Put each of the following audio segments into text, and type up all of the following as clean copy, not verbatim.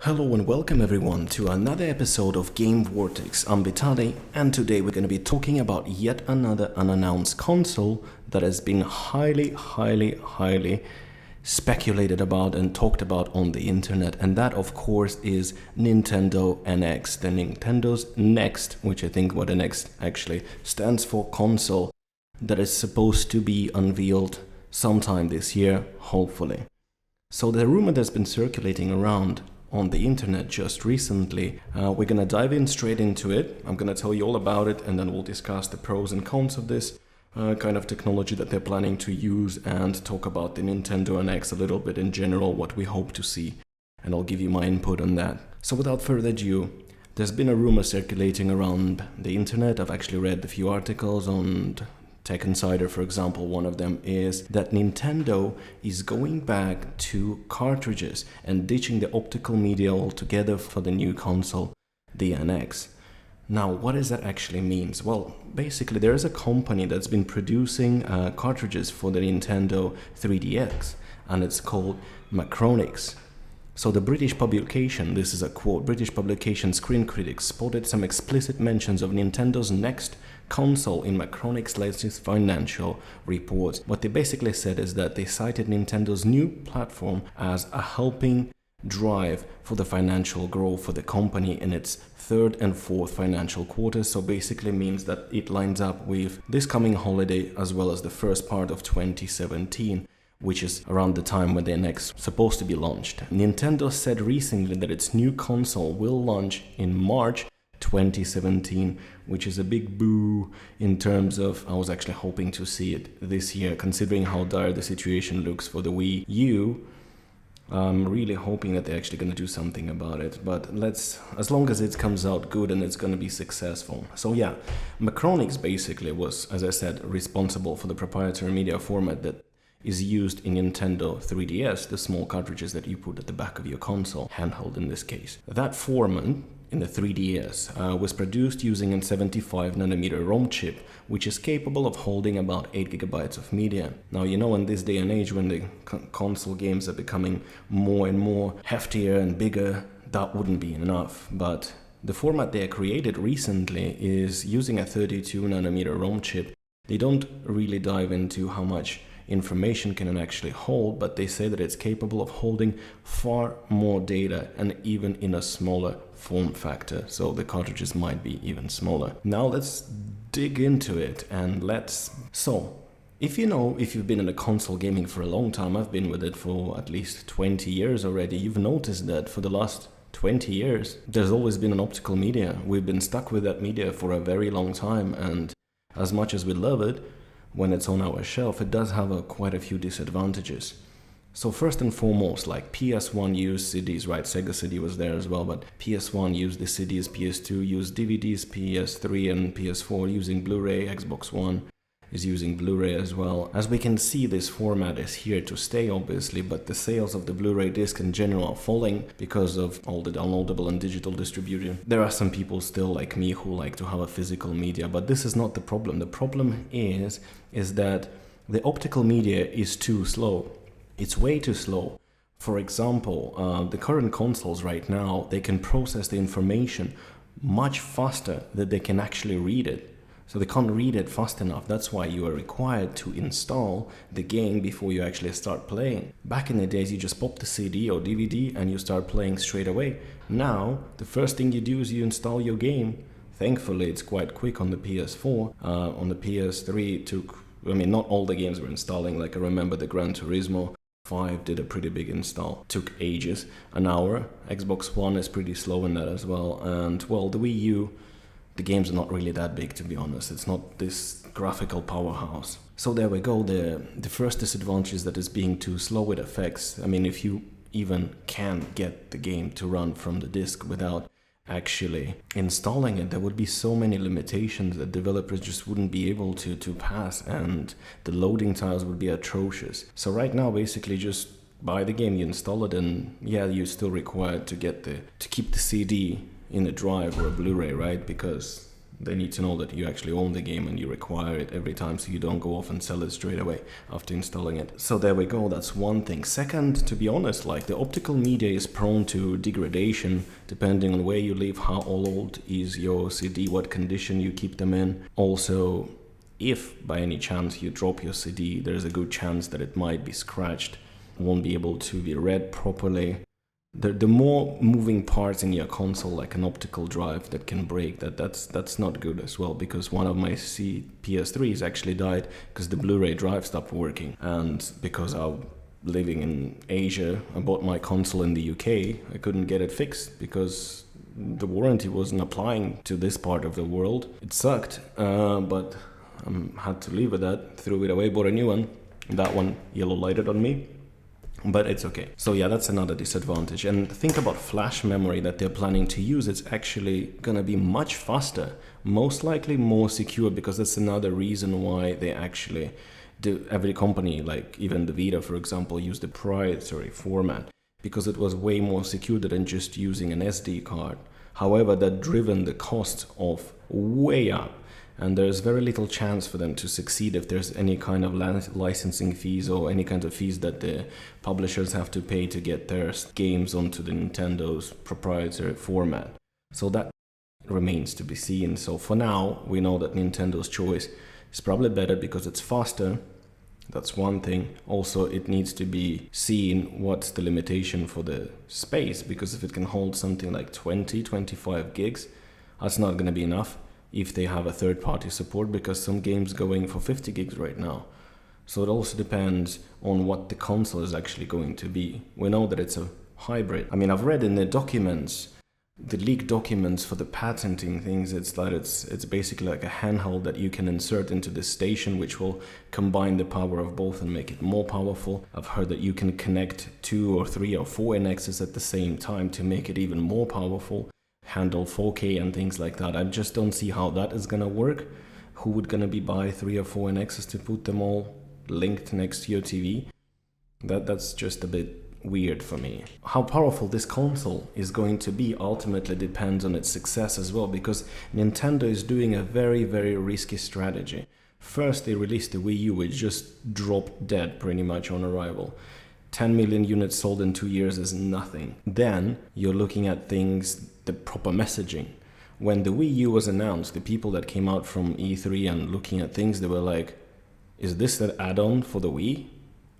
Hello and welcome everyone to another episode of Game Vortex. I'm Vitali, and today we're going to be talking about yet another unannounced console that has been highly speculated about and talked about on the internet, and that of course is Nintendo NX, the Nintendo's Next, which I think what NX actually stands for, console that is supposed to be unveiled sometime this year, hopefully. So the rumor that's been circulating around on the internet just recently, we're gonna dive in straight into it. I'm gonna tell you all about it, and then we'll discuss the pros and cons of this kind of technology that they're planning to use, and talk about the Nintendo NX a little bit in general, what we hope to see, and I'll give you my input on that. So without further ado, there's been a rumor circulating around the internet. I've actually read a few articles on Tech Insider, for example. One of them is that Nintendo is going back to cartridges and ditching the optical media altogether for the new console, the NX. Now, what does that actually mean? Well, basically there is a company that's been producing cartridges for the Nintendo 3DX, and it's called Macronix. So the British publication, this is a quote, British publication Screen Critics spotted some explicit mentions of Nintendo's Next console in Macronix's latest financial reports. What they basically said is that they cited Nintendo's new platform as a helping drive for the financial growth for the company in its third and fourth financial quarters. So basically means that it lines up with this coming holiday as well as the first part of 2017, which is around the time when the NX is supposed to be launched. Nintendo said recently that its new console will launch in March 2017, which is a big boo in terms of, I was actually hoping to see it this year, considering how dire the situation looks for the Wii U. I'm really hoping that they're actually going to do something about it, but as long as it comes out good and it's going to be successful. So yeah, Macronix basically was, as I said, responsible for the proprietary media format that is used in Nintendo 3DS, the small cartridges that you put at the back of your console, handheld in this case. That format in the 3DS was produced using a 75nm ROM chip, which is capable of holding about 8 GB of media. Now, you know, in this day and age when the console games are becoming more and more heftier and bigger, that wouldn't be enough. But the format they created recently is using a 32nm ROM chip. They don't really dive into how much information can it actually hold, but they say that it's capable of holding far more data, and even in a smaller form factor, so the cartridges might be even smaller. Now let's dig into it, and if you've been in a console gaming for a long time, I've been with it for at least 20 years already, you've noticed that for the last 20 years there's always been an optical media. We've been stuck with that media for a very long time, and as much as we love it, when it's on our shelf, it does have quite a few disadvantages. So first and foremost, like PS1 used CDs, right? Sega CD was there as well, but PS1 used the CDs, PS2 used DVDs, PS3 and PS4 using Blu-ray, Xbox One is using Blu-ray as well. As we can see, this format is here to stay, obviously, but the sales of the Blu-ray disc in general are falling because of all the downloadable and digital distribution. There are some people still like me who like to have a physical media, but this is not the problem. The problem is that the optical media is too slow. It's way too slow. For example, the current consoles right now, they can process the information much faster than they can actually read it. So they can't read it fast enough. That's why you are required to install the game before you actually start playing. Back in the days, you just pop the CD or DVD and you start playing straight away. Now, the first thing you do is you install your game. Thankfully, it's quite quick on the PS4. On the PS3, it took, not all the games were installing. Like I remember the Gran Turismo 5 did a pretty big install. Took ages, an hour. Xbox One is pretty slow in that as well. And well, the Wii U, the games are not really that big, to be honest. It's not this graphical powerhouse. So there we go. The first disadvantage is that it's being too slow. It affects, if you even can get the game to run from the disk without actually installing it, there would be so many limitations that developers just wouldn't be able to pass, and the loading times would be atrocious. So right now, basically just buy the game, you install it, and yeah, you're still required to keep the CD in a drive or a Blu-ray, right? Because They need to know that you actually own the game and you require it every time, so you don't go off and sell it straight away after installing it. So there we go, that's one thing. Second, to be honest, like the optical media is prone to degradation depending on where you live, how old is your CD, what condition you keep them in. Also, if by any chance you drop your CD, there's a good chance that it might be scratched, won't be able to be read properly. The more moving parts in your console, like an optical drive that can break, that's not good as well, because one of my PS3s actually died because the Blu-ray drive stopped working. And because I'm living in Asia, I bought my console in the UK, I couldn't get it fixed because the warranty wasn't applying to this part of the world. It sucked, but I had to live with that, threw it away, bought a new one. That one yellow lighted on me. But it's okay. So yeah, that's another disadvantage. And think about flash memory that they're planning to use. It's actually gonna be much faster, most likely more secure, because that's another reason why they actually do. Every company, like even the Vita, for example, used the proprietary format because it was way more secure than just using an SD card. However, that driven the cost of way up. And there's very little chance for them to succeed if there's any kind of licensing fees or any kind of fees that the publishers have to pay to get their games onto the Nintendo's proprietary format. So that remains to be seen. So for now, we know that Nintendo's choice is probably better because it's faster. That's one thing. Also, it needs to be seen what's the limitation for the space, because if it can hold something like 25 gigs, that's not going to be enough if they have a third-party support, because some games going for 50 gigs right now. So it also depends on what the console is actually going to be. We know that it's a hybrid. I mean, I've read in the documents, the leaked documents for the patenting things, it's that it's basically like a handheld that you can insert into the station, which will combine the power of both and make it more powerful. I've heard that you can connect 2 or 3 or 4 NXs at the same time to make it even more powerful, handle 4K and things like that. I just don't see how that is gonna work. Who would gonna be buy 3 or 4 NXs to put them all linked next to your TV? That's just a bit weird for me. How powerful this console is going to be ultimately depends on its success as well, because Nintendo is doing a very, very risky strategy. First, they released the Wii U, which just dropped dead pretty much on arrival. 10 million units sold in 2 years is nothing. Then you're looking at things, the proper messaging. When the Wii U was announced, the people that came out from E3 and looking at things, they were like, is this an add-on for the Wii?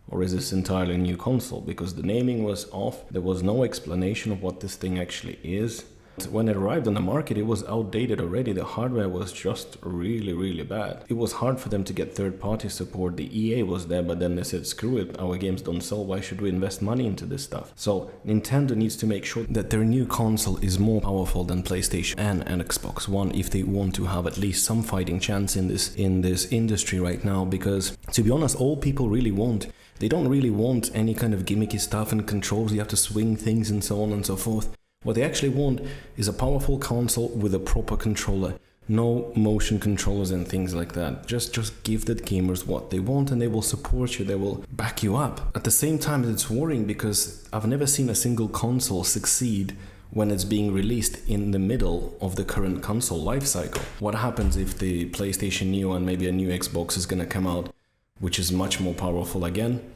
Or is this entirely a new console? Because the naming was off. There was no explanation of what this thing actually is. When it arrived on the market, it was outdated already. The hardware was just really, really bad. It was hard for them to get third-party support. The EA was there, but then they said, screw it, our games don't sell, why should we invest money into this stuff? So Nintendo needs to make sure that their new console is more powerful than PlayStation and Xbox One if they want to have at least some fighting chance in this industry right now. Because to be honest, all people really want, they don't really want any kind of gimmicky stuff and controls, you have to swing things and so on and so forth. What they actually want is a powerful console with a proper controller. No motion controllers and things like that. Just give the gamers what they want and they will support you, they will back you up. At the same time, it's worrying because I've never seen a single console succeed when it's being released in the middle of the current console lifecycle. What happens if the PlayStation Neo and maybe a new Xbox is gonna come out, which is much more powerful again?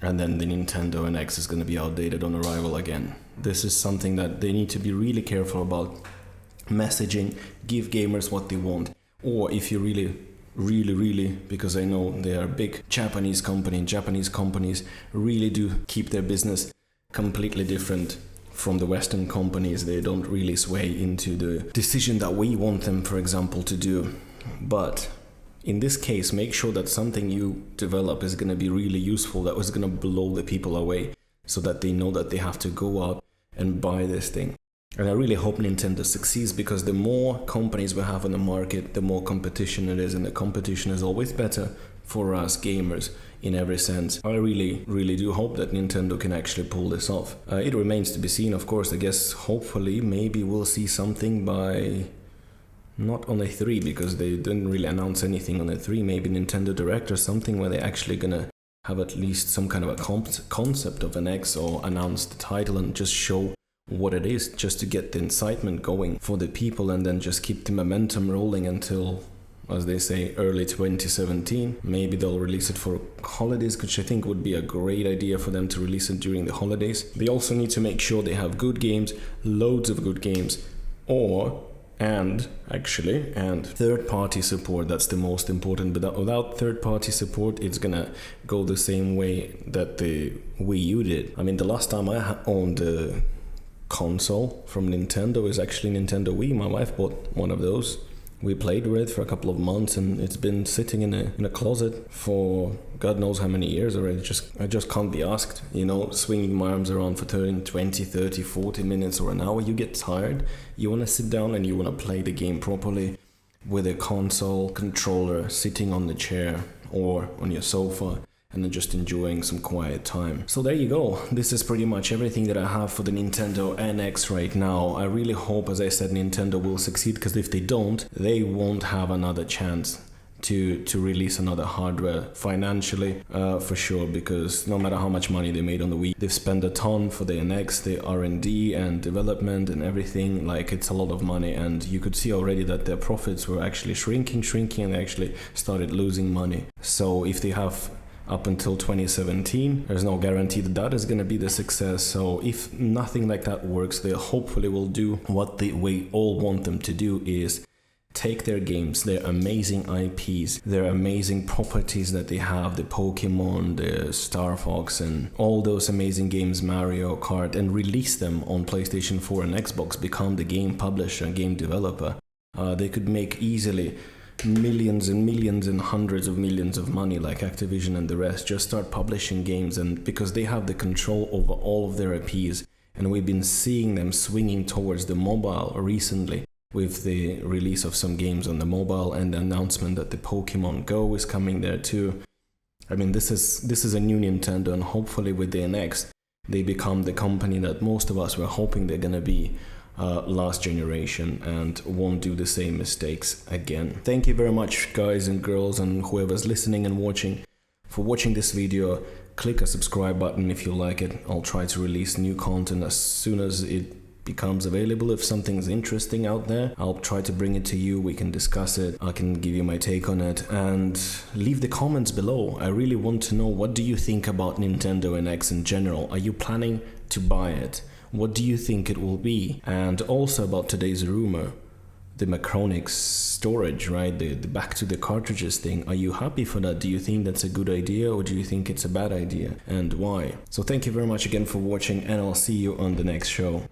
And then the Nintendo NX is going to be outdated on arrival again. This is something that they need to be really careful about. Messaging, give gamers what they want. Or if you really, because I know they are a big Japanese company, and Japanese companies really do keep their business completely different from the Western companies. They don't really sway into the decision that we want them, for example, to do. But in this case, make sure that something you develop is going to be really useful, that was going to blow the people away, so that they know that they have to go out and buy this thing. And I really hope Nintendo succeeds, because the more companies we have on the market, the more competition it is, and the competition is always better for us gamers in every sense. I really do hope that Nintendo can actually pull this off. It remains to be seen, of course. I guess hopefully maybe we'll see something by... not on E3, because they didn't really announce anything on E3, maybe Nintendo Direct or something where they're actually gonna have at least some kind of a concept of an X, or announce the title and just show what it is, just to get the incitement going for the people and then just keep the momentum rolling until, as they say, early 2017. Maybe they'll release it for holidays, which I think would be a great idea for them to release it during the holidays. They also need to make sure they have good games, loads of good games, and third-party support. That's the most important. But without third-party support, it's gonna go the same way that the Wii U did. I mean, the last time I owned a console from Nintendo is actually Nintendo Wii. My wife bought one of those. We played with it for a couple of months, and it's been sitting in a closet for God knows how many years already. I just can't be asked, swinging my arms around for 20, 30, 40 minutes or an hour. You get tired. You want to sit down and you want to play the game properly with a console controller, sitting on the chair or on your sofa, and then just enjoying some quiet time. So there you go. This is pretty much everything that I have for the Nintendo NX right now. I really hope, as I said, Nintendo will succeed, because if they don't, they won't have another chance to release another hardware financially, for sure, because no matter how much money they made on the Wii, they've spent a ton for the NX, the R&D and development and everything. Like, it's a lot of money, and you could see already that their profits were actually shrinking, and they actually started losing money. So if they have up until 2017, there's no guarantee that that is going to be the success. So if nothing like that works, they hopefully will do what we all want them to do, is take their games, their amazing IPs, their amazing properties that they have, the Pokemon, the Star Fox, and all those amazing games, Mario Kart, and release them on PlayStation 4 and Xbox, become the game publisher, game developer. They could make easily millions and millions and hundreds of millions of money, like Activision and the rest. Just start publishing games, and because they have the control over all of their IPs, and we've been seeing them swinging towards the mobile recently with the release of some games on the mobile and the announcement that the Pokemon Go is coming there too. I mean, this is a new Nintendo, and hopefully with the NX they become the company that most of us were hoping they're gonna be last generation, and won't do the same mistakes again. Thank you very much, guys and girls, and whoever's listening and watching, for watching this video. Click a subscribe button if you like it. I'll try to release new content as soon as it becomes available. If something's interesting out there, I'll try to bring it to you. We can discuss it. I can give you my take on it, and leave the comments below. I really want to know, what do you think about Nintendo NX in general? Are you planning to buy it? What do you think it will be? And also about today's rumor, the Macronix storage, right? The back to the cartridges thing. Are you happy for that? Do you think that's a good idea, or do you think it's a bad idea? And why? So thank you very much again for watching, and I'll see you on the next show.